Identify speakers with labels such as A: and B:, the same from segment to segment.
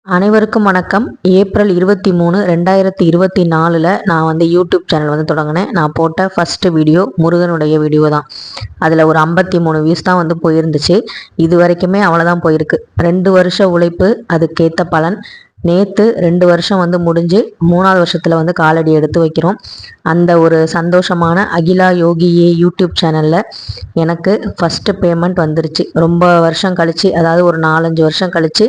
A: அனைவருக்கும் வணக்கம். ஏப்ரல் 23, 2024 நான் வந்து யூடியூப் சேனல் வந்து தொடங்கினேன். நான் போட்ட ஃபஸ்ட்டு வீடியோ முருகனுடைய வீடியோ தான். அதில் ஒரு 53 வியூஸ் தான் வந்து போயிருந்துச்சு. இது வரைக்குமே அவ்வளோதான் போயிருக்கு. 2 வருஷ உழைப்பு, அதுக்கேற்ற பலன். நேற்று 2 வருஷம் வந்து முடிஞ்சு 3வது வருஷத்தில் வந்து காலடி எடுத்து வைக்கிறோம். அந்த ஒரு சந்தோஷமான அகிலா யோகியே யூடியூப் சேனலில் எனக்கு ஃபஸ்ட்டு பேமெண்ட் வந்துருச்சு. ரொம்ப வருஷம் கழித்து, அதாவது ஒரு 4-5 வருஷம் கழித்து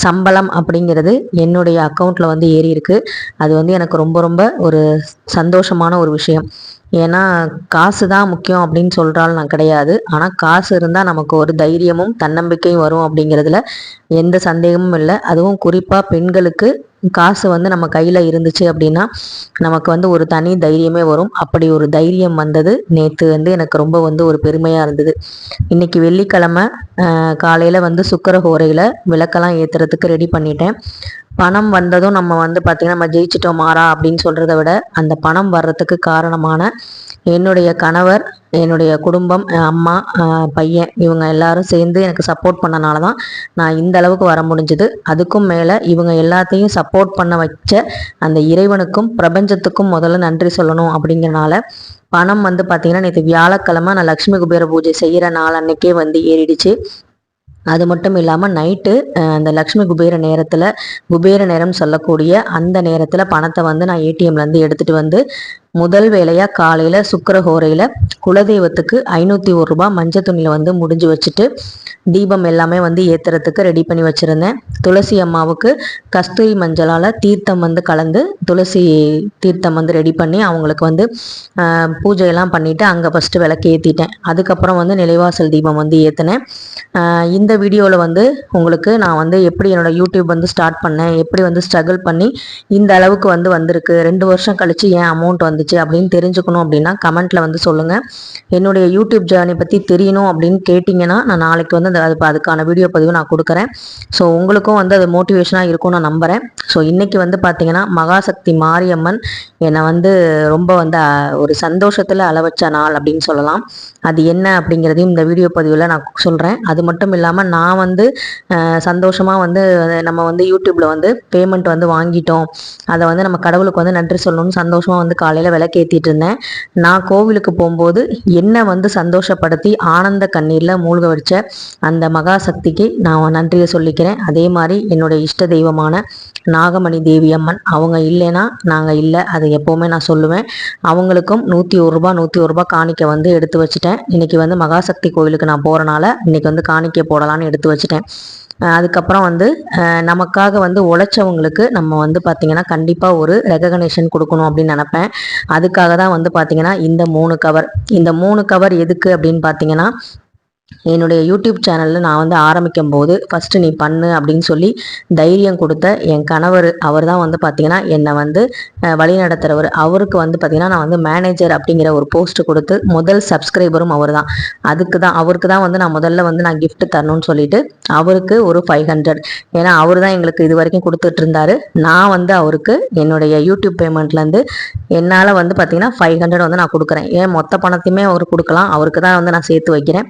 A: சம்பளம் அப்படிங்கிறது என்னுடைய அக்கௌண்ட்டில் வந்து ஏறி இருக்கு. அது வந்து எனக்கு ரொம்ப ரொம்ப ஒரு சந்தோஷமான ஒரு விஷயம். ஏன்னா காசு தான் முக்கியம் அப்படின்னு சொல்கிறாள் நான் கிடையாது. ஆனால் காசு இருந்தால் நமக்கு ஒரு தைரியமும் தன்னம்பிக்கையும் வரும் அப்படிங்கிறதுல எந்த சந்தேகமும் இல்லை. அதுவும் குறிப்பாக பெண்களுக்கு காசு வந்து நம்ம கையில் இருந்துச்சு அப்படின்னா நமக்கு வந்து ஒரு தனி தைரியமே வரும். அப்படி ஒரு தைரியம் வந்தது நேற்று வந்து எனக்கு ரொம்ப வந்து ஒரு பெருமையாக இருந்தது. இன்னைக்கு வெள்ளிக்கிழமை காலையில் வந்து சுக்கரஹோரையில் விளக்கெல்லாம் ஏற்றுறதுக்கு ரெடி பண்ணிட்டேன். பணம் வந்ததும் நம்ம வந்து பார்த்திங்கன்னா நம்ம ஜெயிச்சிட்டோம் மாறா அப்படின்னு சொல்கிறத விட, அந்த பணம் வர்றதுக்கு காரணமான என்னுடைய கணவர், என்னுடைய குடும்பம், அம்மா, பையன், இவங்க எல்லாரும் சேர்ந்து எனக்கு சப்போர்ட் பண்ணனால தான் நான் இந்த அளவுக்கு வர முடிஞ்சுது. அதுக்கும் மேலே இவங்க எல்லாத்தையும் சப்போர்ட் பண்ண வச்ச அந்த இறைவனுக்கும் பிரபஞ்சத்துக்கும் முதல்ல நன்றி சொல்லணும். அப்படிங்கிறனால பணம் வந்து பார்த்திங்கன்னா நேற்று வியாழக்கிழமை நான் லக்ஷ்மி குபேர பூஜை செய்கிற நாள் அன்னைக்கே வந்து ஏறிடுச்சு. அது மட்டும் இல்லாமல் நைட்டு அந்த லக்ஷ்மி குபேர நேரத்தில், குபேர நேரம் சொல்லக்கூடிய அந்த நேரத்தில் பணத்தை வந்து நான் ஏடிஎம்லேருந்து எடுத்துகிட்டு வந்து முதல் வேலையாக காலையில் சுக்கரஹோரையில் குலதெய்வத்துக்கு 501 ரூபாய் மஞ்சள் துணியில் வந்து முடிஞ்சு வச்சுட்டு தீபம் எல்லாமே வந்து ஏற்றுறதுக்கு ரெடி பண்ணி வச்சுருந்தேன். துளசி அம்மாவுக்கு கஸ்தூரி மஞ்சளால் தீர்த்தம் வந்து கலந்து துளசி தீர்த்தம் வந்து ரெடி பண்ணி அவங்களுக்கு வந்து பூஜையெல்லாம் பண்ணிவிட்டு அங்கே ஃபஸ்ட்டு விளக்கு ஏற்றிட்டேன். அதுக்கப்புறம் வந்து நிலைவாசல் தீபம் வந்து ஏற்றினேன். இந்த வீடியோவில் வந்து உங்களுக்கு நான் வந்து எப்படி என்னோடய யூடியூப் வந்து ஸ்டார்ட் பண்ணேன், எப்படி வந்து ஸ்ட்ரகிள் பண்ணி இந்த அளவுக்கு வந்து வந்திருக்கு, 2 வருஷம் கழித்து ஏன் அமௌண்ட் வந்துச்சு அப்படின்னு தெரிஞ்சுக்கணும் அப்படின்னா கமெண்ட்டில் வந்து சொல்லுங்கள். என்னுடைய யூடியூப் ஜேர்னி பற்றி தெரியணும் அப்படின்னு கேட்டிங்கன்னா நான் நாளைக்கு வந்து அதுக்கான வீடியோ பதிவு நான் கொடுக்குறேன். ஸோ உங்களுக்கும் வந்து அது மோட்டிவேஷனாக இருக்கும்னு நான் நம்புகிறேன். ஸோ இன்றைக்கி வந்து பார்த்திங்கன்னா மகாசக்தி மாரியம்மன் என்னை வந்து ரொம்ப வந்து ஒரு சந்தோஷத்தில் அளவச்ச நாள் அப்படின்னு சொல்லலாம். அது என்ன அப்படிங்கிறதையும் இந்த வீடியோ பதிவில் நான் சொல்கிறேன். அது மட்டும் இல்லாமல் நான் வந்து சந்தோஷமாக வந்து நம்ம வந்து யூடியூப்பில் வந்து பேமெண்ட் வந்து வாங்கிட்டோம், அதை வந்து நம்ம கடவுளுக்கு வந்து நன்றி சொல்லணும்னு சந்தோஷமாக வந்து காலையில் விளக்கேற்றிட்டு இருந்தேன். நான் கோவிலுக்கு போகும்போது என்னை வந்து சந்தோஷப்படுத்தி ஆனந்த கண்ணீரில் மூழ்க வச்ச அந்த மகாசக்திக்கு நான் நன்றியை சொல்லிக்கிறேன். அதே மாதிரி என்னுடைய இஷ்ட தெய்வமான நாகமணி தேவி அம்மன், அவங்க இல்லைன்னா நாங்கள் இல்லை, அது எப்போவுமே நான் சொல்லுவேன். அவங்களுக்கும் 101 ரூபாய் 101 ரூபாய் காணிக்கை வந்து எடுத்து வச்சுட்டேன். இன்றைக்கி வந்து மகாசக்தி கோவிலுக்கு நான் போகிறனால இன்றைக்கி வந்து காணிக்கை போடலான்னு எடுத்து வச்சுட்டேன். அதுக்கப்புறம் வந்து நமக்காக வந்து உழைச்சவங்களுக்கு நம்ம வந்து பார்த்திங்கன்னா கண்டிப்பாக ஒரு ரெகக்னேஷன் கொடுக்கணும் அப்படின்னு நினப்பேன். அதுக்காக தான் வந்து பார்த்திங்கன்னா இந்த 3 கவர் எதுக்கு அப்படின்னு பார்த்திங்கன்னா, என்னுடைய யூடியூப் சேனலில் நான் வந்து ஆரம்பிக்கும் போது ஃபஸ்ட்டு நீ பண்ணு அப்படின்னு சொல்லி தைரியம் கொடுத்த என் கணவர், அவர் தான் வந்து பார்த்திங்கன்னா என்னை வந்து வழி நடத்துகிறவர். அவருக்கு வந்து பார்த்திங்கன்னா நான் வந்து மேனேஜர் அப்படிங்கிற ஒரு போஸ்ட்டு கொடுத்து முதல் சப்ஸ்கிரைபரும் அவர் தான். அவருக்கு தான் வந்து நான் முதல்ல வந்து நான் கிஃப்ட் தரணும்னு சொல்லிட்டு அவருக்கு ஒரு 500, ஏன்னா அவர் தான் எங்களுக்கு இது வரைக்கும் கொடுத்துட்டு இருந்தார். நான் வந்து அவருக்கு என்னுடைய யூடியூப் பேமெண்ட்லேருந்து என்னால் வந்து பார்த்திங்கன்னா 500 வந்து நான் கொடுக்குறேன். ஏன் மொத்த பணத்தையுமே அவர் கொடுக்கலாம், அவருக்கு தான் வந்து நான் சேர்த்து வைக்கிறேன்.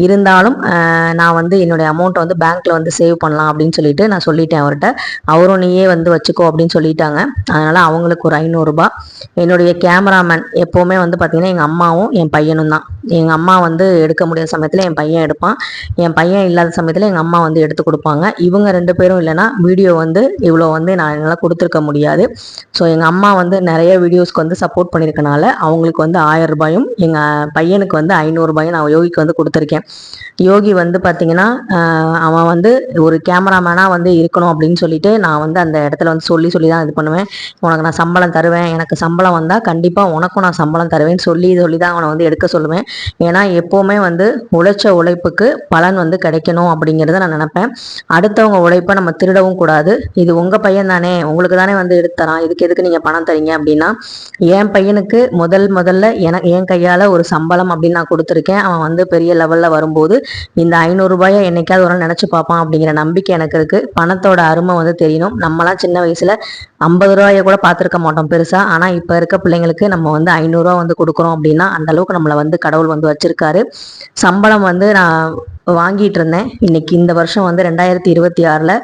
A: இருந்தாலும் நான் வந்து என்னுடைய அமௌண்ட்டை வந்து பேங்க்கில் வந்து சேவ் பண்ணலாம் அப்படின்னு சொல்லிட்டு நான் சொல்லிட்டேன் அவர்கிட்ட. அவரும் நீயே வந்து வச்சுக்கோ அப்படின்னு சொல்லிட்டாங்க. அதனால் அவங்களுக்கு ஒரு 500 ரூபாய். என்னுடைய கேமராமேன் எப்போவுமே வந்து பார்த்திங்கன்னா எங்கள் அம்மாவும் என் பையனும் தான். எங்கள் அம்மா வந்து எடுக்க முடியாத சமயத்தில் என் பையன் எடுப்பான், என் பையன் இல்லாத சமயத்தில் எங்கள் அம்மா வந்து எடுத்து கொடுப்பாங்க. இவங்க 2 பேரும் இல்லைன்னா வீடியோ வந்து இவ்வளோ வந்து நான் என்னால் கொடுத்துருக்க முடியாது. ஸோ எங்கள் அம்மா வந்து நிறைய வீடியோஸ்க்கு வந்து சப்போர்ட் பண்ணியிருக்கனால அவங்களுக்கு வந்து 1000 ரூபாயும் எங்கள் பையனுக்கு வந்து 500 ரூபாயும் நான் யோகிக்கு வந்து கொடுத்துருக்கேன். யோகி வந்து பார்த்திங்கன்னா அவன் வந்து ஒரு கேமராமேனாக வந்து இருக்கணும் அப்படின்னு சொல்லிட்டு நான் வந்து அந்த இடத்துல வந்து சொல்லி தான் இது பண்ணுவேன். உனக்கு நான் சம்பளம் தருவேன், எனக்கு சம்பளம் வந்தால் கண்டிப்பாக உனக்கும் நான் சம்பளம் தருவேன்னு சொல்லி தான் அவனை வந்து எடுக்க சொல்லுவேன். ஏன்னா எப்போவுமே வந்து உழைச்ச உழைப்புக்கு பலன் வந்து கிடைக்கணும் அப்படிங்கிறத நான் நினப்பேன். அடுத்தவங்க உழைப்பை நம்ம திருடவும் கூடாது. இது உங்கள் பையன் தானே, உங்களுக்கு தானே வந்து எடுத்து தரான், இதுக்கு எதுக்கு நீங்கள் பணம் தரீங்க அப்படின்னா, என் பையனுக்கு முதல்ல என் கையால் ஒரு சம்பளம் அப்படின்னு நான் கொடுத்துருக்கேன். அவன் வந்து பெரிய லெவலில் வரும்போது இந்த 500 ரூபாயை என்னைக்காவது ஒரு நாள் நினச்சி பார்ப்பான் அப்படிங்கிற நம்பிக்கை எனக்கு இருக்குது. பணத்தோட அருமை வந்து தெரியணும். நம்மளாம் சின்ன வயசில் 50 ரூபாயை கூட பார்த்துருக்க மாட்டோம் பெருசாக. ஆனால் இப்போ இருக்க பிள்ளைங்களுக்கு நம்ம வந்து 500 ரூபா வந்து கொடுக்குறோம் அப்படின்னா அந்த அளவுக்கு நம்மளை வந்து கடவுள் வந்து வச்சுருக்காரு. சம்பளம் வந்து நான் வாங்கிட்டு இருந்தேன். இன்னைக்கு இந்த வருஷம் வந்து 2026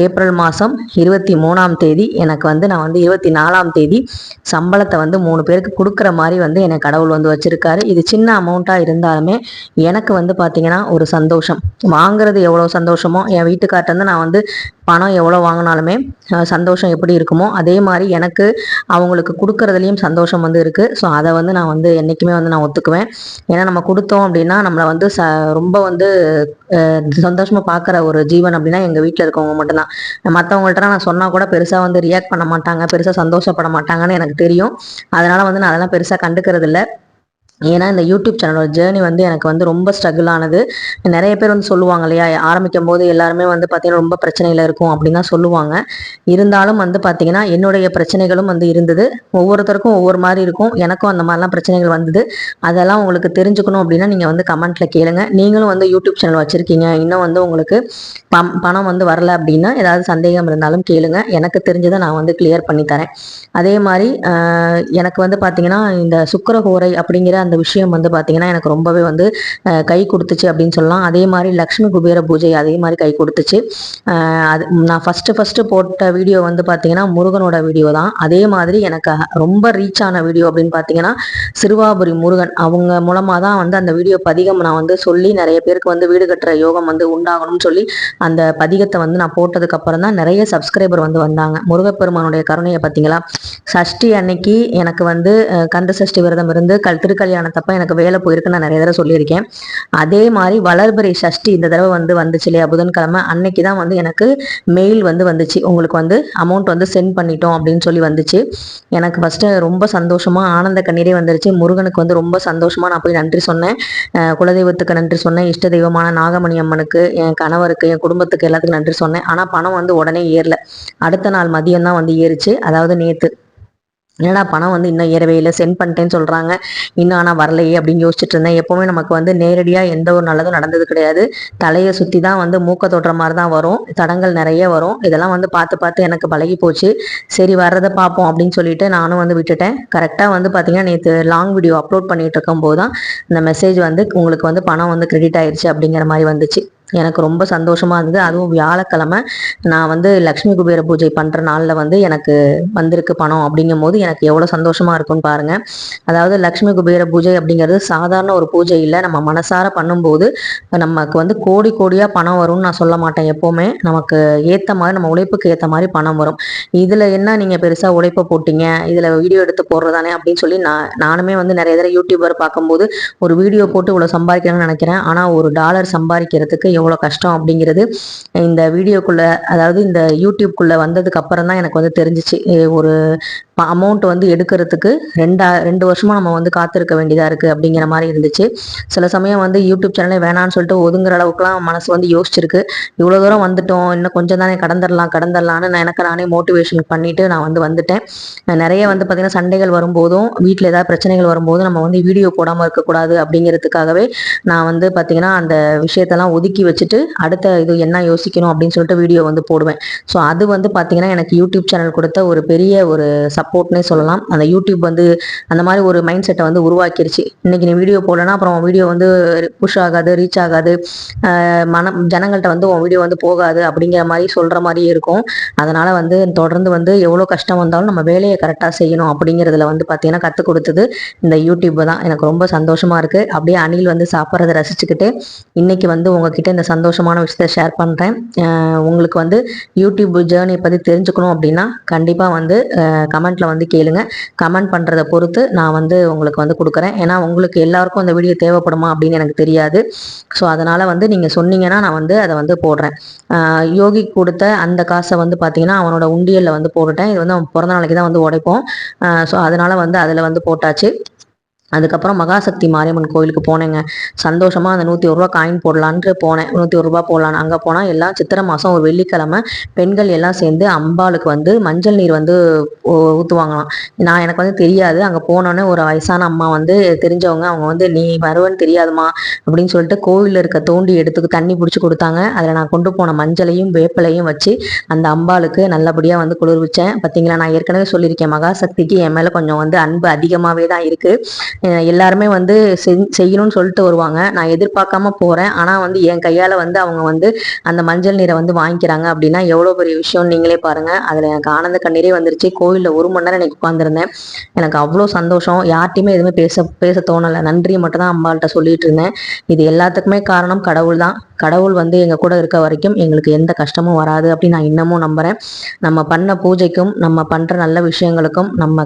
A: ஏப்ரல் மாதம் 23ஆம் தேதி எனக்கு வந்து நான் வந்து 24ஆம் தேதி சம்பளத்தை வந்து 3 பேருக்கு கொடுக்குற மாதிரி வந்து எனக்கு கடவுள் வந்து வச்சிருக்காரு. இது சின்ன அமௌண்ட்டாக இருந்தாலுமே எனக்கு வந்து பார்த்தீங்கன்னா ஒரு சந்தோஷம். வாங்குறது எவ்வளோ சந்தோஷமோ, என் வீட்டுக்கார்ட்ட வந்து நான் வந்து பணம் எவ்வளோ வாங்கினாலுமே சந்தோஷம் எப்படி இருக்குமோ அதே மாதிரி எனக்கு அவங்களுக்கு கொடுக்கறதுலையும் சந்தோஷம் வந்து இருக்குது. ஸோ அதை வந்து நான் வந்து என்றைக்குமே வந்து நான் ஒத்துக்குவேன். ஏன்னா நம்ம கொடுத்தோம் அப்படின்னா நம்மளை வந்து ரொம்ப வந்து சந்தோஷமாக பார்க்குற ஒரு ஜீவன் அப்படின்னா எங்கள் வீட்டில் இருக்கவங்க மட்டும்தான். மற்றவங்கள்ட்ட நான் சொன்னால் கூட பெருசாக வந்து ரியாக்ட் பண்ண மாட்டாங்க, பெருசாக சந்தோஷப்பட மாட்டாங்கன்னு எனக்கு தெரியும். அதனால் வந்து நான் அதெல்லாம் பெருசாக கண்டுக்கிறது இல்லை. ஏன்னா இந்த யூடியூப் சேனலோட ஜேர்னி வந்து எனக்கு வந்து ரொம்ப ஸ்ட்ரகிள் ஆனது. நிறைய பேர் வந்து சொல்லுவாங்க இல்லையா, ஆரம்பிக்கும் போது எல்லாருமே வந்து பார்த்தீங்கன்னா ரொம்ப பிரச்சனையில் இருக்கும் அப்படின்னு தான் சொல்லுவாங்க. இருந்தாலும் வந்து பார்த்தீங்கன்னா என்னுடைய பிரச்சனைகளும் வந்து இருந்தது. ஒவ்வொருத்தருக்கும் ஒவ்வொரு மாதிரி இருக்கும். எனக்கும் அந்த மாதிரிலாம் பிரச்சனைகள் வந்தது. அதெல்லாம் உங்களுக்கு தெரிஞ்சுக்கணும் அப்படின்னா நீங்கள் வந்து கமெண்ட்டில் கேளுங்க. நீங்களும் வந்து யூடியூப் சேனல் வச்சுருக்கீங்க, இன்னும் வந்து உங்களுக்கு பணம் வந்து வரல அப்படின்னா ஏதாவது சந்தேகம் இருந்தாலும் கேளுங்க. எனக்கு தெரிஞ்சதை நான் வந்து கிளியர் பண்ணி தரேன். அதே மாதிரி எனக்கு வந்து பார்த்தீங்கன்னா இந்த சுக்கிரஹோரை அப்படிங்கிற அந்த விஷயம் வந்து பார்த்தீங்கன்னா எனக்கு ரொம்பவே வந்து கை கொடுத்துச்சு அப்படின்னு சொல்லலாம். அதே மாதிரி லக்ஷ்மி குபேர பூஜை அதே மாதிரி கை கொடுத்துச்சு. அது நான் ஃபஸ்ட்டு போட்ட வீடியோ வந்து பார்த்தீங்கன்னா முருகனோட வீடியோ தான். அதே மாதிரி எனக்கு ரொம்ப ரீச் ஆன வீடியோ அப்படின்னு பார்த்தீங்கன்னா சிறுவாபுரி முருகன் அவங்க மூலமாக தான் வந்து அந்த வீடியோ பதிகம் நான் வந்து சொல்லி நிறைய பேருக்கு வந்து வீடு கட்டுற யோகம் வந்து உண்டாகணும்னு சொல்லி அந்த பதிகத்தை வந்து நான் போட்டதுக்கு அப்புறம் தான் நிறைய சப்ஸ்கிரைபர் வந்து வந்தாங்க. முருகப்பெருமானுடைய கருணையை பார்த்தீங்களா. சஷ்டி அன்னைக்கு எனக்கு வந்து கந்த சஷ்டி விரதம் இருந்து திருக்கல்யாணத்தப்ப எனக்கு வேலை போயிருக்கு, நான் நிறைய தடவை சொல்லியிருக்கேன். அதே மாதிரி வளர்பிறை சஷ்டி இந்த தடவை வந்து வந்துச்சு இல்லையா, புதன்கிழமை அன்னைக்கு தான் வந்து எனக்கு மெயில் வந்து வந்துச்சு, உங்களுக்கு வந்து அமௌண்ட் வந்து சென்ட் பண்ணிட்டோம் அப்படின்னு சொல்லி வந்துச்சு. எனக்கு ஃபஸ்ட்டு ரொம்ப சந்தோஷமா ஆனந்த கண்ணீரே வந்துருச்சு. முருகனுக்கு வந்து ரொம்ப சந்தோஷமா நான் போய் நன்றி சொன்னேன். குலதெய்வத்துக்கு நன்றி சொன்னேன், இஷ்ட தெய்வமான நாகமணி அம்மனுக்கு, என் கணவருக்கு, என் குடும்பத்துக்கு எல்லாத்துக்கும் நன்றி சொன்னேன். ஆனால் பணம் வந்து உடனே ஏறல. அடுத்த நாள் மதியம் தான் வந்து ஏறிச்சு, அதாவது நேற்று. என்னடா பணம் வந்து இன்னும் ஏறவே இல்லை, சென்ட் பண்ணிட்டேன்னு சொல்கிறாங்க, இன்னும் ஆனால் வரலையே அப்படின்னு யோசிச்சுட்டு இருந்தேன். எப்போவுமே நமக்கு வந்து நேரடியாக எந்த ஒரு நல்லதும் நடந்தது கிடையாது. தலையை சுற்றி தான் வந்து மூக்க தொட்டுற மாதிரி தான் வரும், தடங்கள் நிறைய வரும். இதெல்லாம் வந்து பார்த்து எனக்கு பழகி போச்சு. சரி வர்றதை பார்ப்போம் அப்படின்னு சொல்லிட்டு நானும் வந்து விட்டுட்டேன். கரெக்டாக வந்து பார்த்தீங்கன்னா நேற்று லாங் வீடியோ அப்லோட் பண்ணிட்டு இருக்கும்போது தான் இந்த மெசேஜ் வந்து உங்களுக்கு வந்து பணம் வந்து கிரெடிட் ஆயிடுச்சு அப்படிங்கிற மாதிரி வந்துச்சு. எனக்கு ரொம்ப சந்தோஷமாக இருந்தது. அதுவும் வியாழக்கிழமை நான் வந்து லக்ஷ்மி குபேர பூஜை பண்ணுற நாளில் வந்து எனக்கு வந்திருக்கு பணம் அப்படிங்கும் போது எனக்கு எவ்வளோ சந்தோஷமாக இருக்கும்னு பாருங்கள். அதாவது லக்ஷ்மி குபேர பூஜை அப்படிங்கிறது சாதாரண ஒரு பூஜை இல்லை. நம்ம மனசார பண்ணும்போது நமக்கு வந்து கோடி கோடியாக பணம் வரும்னு நான் சொல்ல மாட்டேன். எப்போவுமே நமக்கு ஏற்ற மாதிரி, நம்ம உழைப்புக்கு ஏற்ற மாதிரி பணம் வரும். இதில் என்ன நீங்கள் பெருசாக உழைப்பை போட்டிங்க, இதில் வீடியோ எடுத்து போடுறதானே அப்படின்னு சொல்லி நானுமே வந்து நிறைய தடவை யூடியூபர் பார்க்கும்போது ஒரு வீடியோ போட்டு இவ்வளோ சம்பாதிக்கணும்னு நினைக்கிறேன். ஆனால் $1 சம்பாதிக்கிறதுக்கு எவ்வளோ கஷ்டம் அப்படிங்கிறது இந்த வீடியோக்குள்ள, அதாவது இந்த யூடியூப்குள்ள வந்ததுக்கு அப்புறம் தான் எனக்கு வந்து தெரிஞ்சிச்சு. ஒரு அமௌண்ட் வந்து எடுக்கிறதுக்கு 2 வருஷமா நம்ம வந்து காத்திருக்க வேண்டியதாக இருக்குது அப்படிங்கிற மாதிரி இருந்துச்சு. சில சமயம் வந்து யூடியூப் சேனலே வேணான்னு சொல்லிட்டு ஒதுங்குற அளவுக்குலாம் மனசு வந்து யோசிச்சிருக்கு. இவ்வளோ தூரம் வந்துட்டோம், இன்னும் கொஞ்சம் தானே, கடந்துடலான்னு நான் எனக்கு நானே மோட்டிவேஷன் பண்ணிட்டு நான் வந்து வந்துட்டேன். நிறைய வந்து பார்த்திங்கன்னா சண்டைகள் வரும்போதும், வீட்டில் ஏதாவது பிரச்சனைகள் வரும்போதும் நம்ம வந்து வீடியோ போடாமல் இருக்கக்கூடாது அப்படிங்கிறதுக்காகவே நான் வந்து பார்த்திங்கன்னா அந்த விஷயத்தெல்லாம் ஒதுக்கி வச்சுட்டு அடுத்த இது என்ன யோசிக்கணும் அப்படின்னு சொல்லிட்டு வீடியோ வந்து போடுவேன். ஸோ அது வந்து பார்த்திங்கன்னா எனக்கு யூடியூப் சேனல் கொடுத்த ஒரு பெரிய ஒரு சப்போர்ட்னே சொல்லலாம். அந்த யூடியூப் வந்து அந்த மாதிரி ஒரு மைண்ட் செட்டை வந்து உருவாக்கிருச்சு. இன்னைக்கு நீ வீடியோ போடனா அப்புறம் வீடியோ வந்து புஷ் ஆகாது, ரீச் ஆகாது, ஜனங்கள்கிட்ட வந்து உன் வீடியோ வந்து போகாது அப்படிங்கிற மாதிரி சொல்கிற மாதிரியே இருக்கும். அதனால் வந்து தொடர்ந்து வந்து எவ்வளோ கஷ்டம் வந்தாலும் நம்ம வேலையை கரெக்டாக செய்யணும் அப்படிங்கிறதுல வந்து பார்த்தீங்கன்னா கற்றுக் கொடுத்தது இந்த யூடியூப் தான். எனக்கு ரொம்ப சந்தோஷமாக இருக்குது. அப்படியே அணில் வந்து சாப்பிட்றத ரசிச்சுக்கிட்டு இன்னைக்கு வந்து உங்ககிட்ட இந்த சந்தோஷமான விஷயத்தை ஷேர் பண்ணுறேன். உங்களுக்கு வந்து யூடியூப் ஜேர்னியை பற்றி தெரிஞ்சுக்கணும் அப்படின்னா கண்டிப்பாக வந்து கமெண்ட்டில் வந்து கேளுங்க. கமெண்ட் பண்ணுறதை பொறுத்து நான் வந்து உங்களுக்கு வந்து கொடுக்குறேன். ஏன்னா உங்களுக்கு எல்லாருக்கும் அந்த வீடியோ தேவைப்படுமா அப்படின்னு எனக்கு தெரியாது. ஸோ அதனால் வந்து நீங்கள் சொன்னீங்கன்னா நான் வந்து அதை வந்து போடுறேன். யோகி கொடுத்த அந்த காசை வந்து பார்த்தீங்கன்னா அவனோட உண்டியலில் வந்து போட்டுட்டேன். இது வந்து அவன் பிறந்த நாளைக்கு தான் வந்து உடைப்போம். ஸோ அதனால் வந்து அதில் வந்து போட்டாச்சு. அதுக்கப்புறம் மகாசக்தி மாரியம்மன் கோயிலுக்கு போனேங்க. சந்தோஷமாக அந்த 101 ரூபா காயின் போடலான்ட்டு போனேன். 101 ரூபா போடலான்னு அங்கே போனால் எல்லாம் சித்திரை மாதம் ஒரு வெள்ளிக்கிழமை பெண்கள் எல்லாம் சேர்ந்து அம்பாளுக்கு வந்து மஞ்சள் நீர் வந்து ஊற்றுவாங்களாம். எனக்கு வந்து தெரியாது. அங்கே போனோன்னே ஒரு வயசான அம்மா வந்து தெரிஞ்சவங்க, அவங்க வந்து நீ வருவன்னு தெரியாதுமா அப்படின்னு சொல்லிட்டு கோவிலில் இருக்க தோண்டி எடுத்து தண்ணி பிடிச்சி கொடுத்தாங்க. அதில் நான் கொண்டு போன மஞ்சளையும் வேப்பிலையும் வச்சு அந்த அம்பாளுக்கு நல்லபடியாக வந்து குளிர்விச்சேன். பார்த்தீங்களா, நான் ஏற்கனவே சொல்லியிருக்கேன் மகாசக்திக்கு என் மேலே கொஞ்சம் வந்து அன்பு அதிகமாகவே தான் இருக்குது. எல்லாருமே வந்து செய்யணும்னு சொல்லிட்டு வருவாங்க. நான் எதிர்பார்க்காம போகிறேன், ஆனால் வந்து என் கையால் வந்து அவங்க வந்து அந்த மஞ்சள் நீரை வந்து வாங்கிக்கிறாங்க அப்படின்னா எவ்வளோ பெரிய விஷயம் நீங்களே பாருங்கள். அதில் எனக்கு ஆனந்த கண்ணீரே வந்துருச்சு. கோயிலில் 1 மணி நேரம் எனக்கு உட்காந்துருந்தேன். எனக்கு அவ்வளோ சந்தோஷம். யார்ட்டையுமே எதுவுமே பேச தோணலை. நன்றியை மட்டும் தான் அம்பாள்கிட்ட சொல்லிட்டு இருந்தேன். இது எல்லாத்துக்குமே காரணம் கடவுள் தான். கடவுள் வந்து எங்கள் கூட இருக்க வரைக்கும் எங்களுக்கு எந்த கஷ்டமும் வராது அப்படின்னு நான் இன்னமும் நம்புகிறேன். நம்ம பண்ண பூஜைக்கும் நம்ம பண்ணுற நல்ல விஷயங்களுக்கும் நம்ம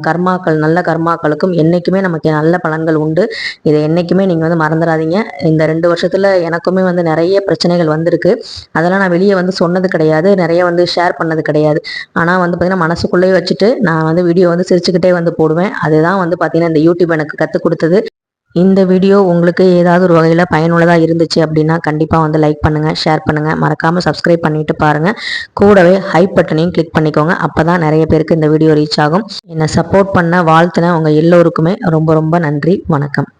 A: நல்ல கர்மாக்களுக்கும் என்றைக்குமே நமக்கு நல்ல பலன்கள் உண்டு. இதை என்றைக்குமே நீங்கள் வந்து மறந்துடாதீங்க. இந்த 2 வருஷத்தில் எனக்குமே வந்து நிறைய பிரச்சனைகள் வந்திருக்கு. அதெல்லாம் நான் வெளியே வந்து சொன்னது கிடையாது, நிறைய வந்து ஷேர் பண்ணது கிடையாது. ஆனால் வந்து பார்த்திங்கன்னா மனசுக்குள்ளேயே வச்சுட்டு நான் வந்து வீடியோ வந்து சிரிச்சுக்கிட்டே வந்து போடுவேன். அதுதான் வந்து பார்த்திங்கன்னா இந்த யூடியூப் எனக்கு கற்றுக் கொடுத்தது. இந்த வீடியோ உங்களுக்கு ஏதாவது ஒரு வகையில் பயனுள்ளதாக இருந்துச்சு அப்படின்னா கண்டிப்பாக வந்து லைக் பண்ணுங்கள், ஷேர் பண்ணுங்கள், மறக்காமல் சப்ஸ்கிரைப் பண்ணிவிட்டு பாருங்கள். கூடவே ஹைப் பட்டனையும் கிளிக் பண்ணிக்கோங்க. அப்போ தான் நிறைய பேருக்கு இந்த வீடியோ ரீச் ஆகும். என்னை சப்போர்ட் பண்ண வாழ்த்துன உங்கள் எல்லோருக்குமே ரொம்ப ரொம்ப நன்றி. வணக்கம்.